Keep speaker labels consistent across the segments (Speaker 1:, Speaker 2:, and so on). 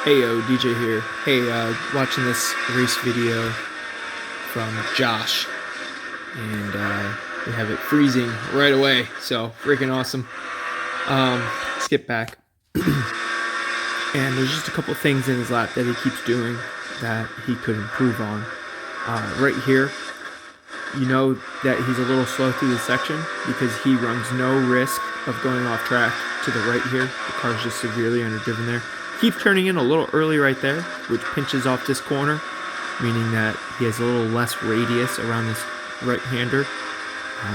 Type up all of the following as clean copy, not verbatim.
Speaker 1: Hey yo, DJ here. Hey, watching this race video from Josh, and we have it freezing right away, so freaking awesome. Skip back, and there's just a couple things in his lap that he keeps doing that he could improve on. Right here, you know that he's a little slow through this section because he runs no risk of going off track to the right here. The car's just severely underdriven there. Keeps turning in a little early right there, which pinches off this corner, meaning that he has a little less radius around this right-hander,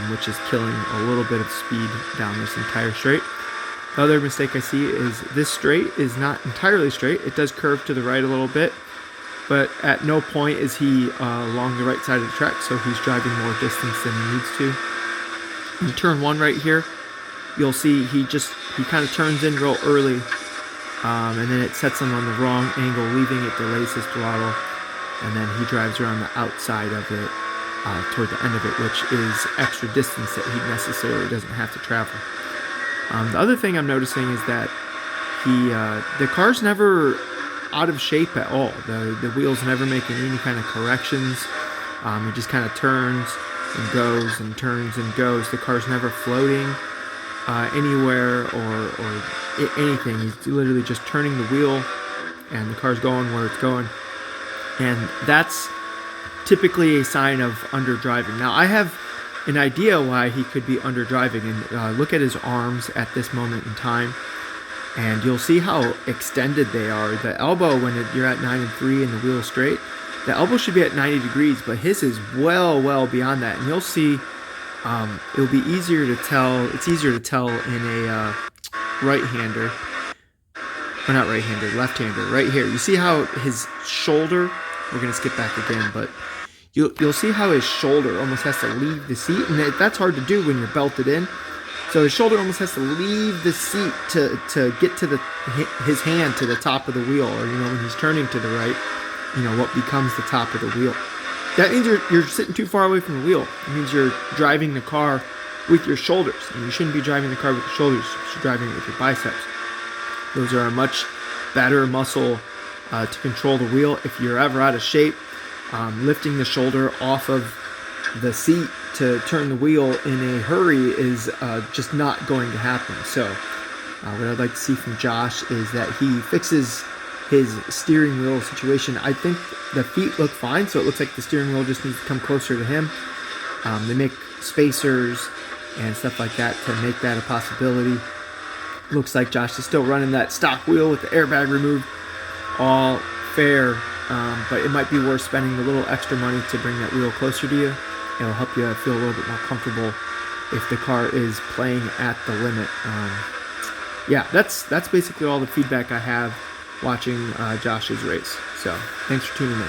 Speaker 1: which is killing a little bit of speed down this entire straight. The other mistake I see is this straight is not entirely straight. It does curve to the right a little bit, but at no point is he along the right side of the track, so he's driving more distance than he needs to. In turn one right here, you'll see he kind of turns in real early, and then it sets him on the wrong angle, leaving it delays his throttle, and then he drives around the outside of it toward the end of it, which is extra distance that he necessarily doesn't have to travel. The other thing I'm noticing is that the car's never out of shape at all. The wheel's never making any kind of corrections. He just kind of turns and goes and turns and goes. The car's never floating anywhere or anything. He's literally just turning the wheel and the car's going where it's going, and that's typically a sign of underdriving. Now I have an idea why he could be underdriving, and look at his arms at this moment in time, and you'll see how extended they are. The elbow, when you're at 9 and 3 and the wheel is straight, the elbow should be at 90 degrees, but his is well beyond that, and you'll see it'll be easier to tell. It's easier to tell in a right-hander, or not right-hander, left-hander. Right here, you see how his shoulder, we're going to skip back again, but you'll see how his shoulder almost has to leave the seat, and that's hard to do when you're belted in. So his shoulder almost has to leave the seat to get to his hand to the top of the wheel, or when he's turning to the right, what becomes the top of the wheel. That means you're sitting too far away from the wheel. It means you're driving the car with your shoulders, and you shouldn't be driving the car with your shoulders. You should be driving it with your biceps. Those are a much better muscle to control the wheel. If you're ever out of shape, lifting the shoulder off of the seat to turn the wheel in a hurry is just not going to happen. So what I'd like to see from Josh is that he fixes his steering wheel situation. I think the feet look fine, so it looks like the steering wheel just needs to come closer to him. They make spacers and stuff like that to make that a possibility. Looks like Josh is still running that stock wheel with the airbag removed. All fair, but it might be worth spending a little extra money to bring that wheel closer to you. It'll help you feel a little bit more comfortable if the car is playing at the limit. Yeah, that's basically all the feedback I have watching Josh's race. So thanks for tuning in.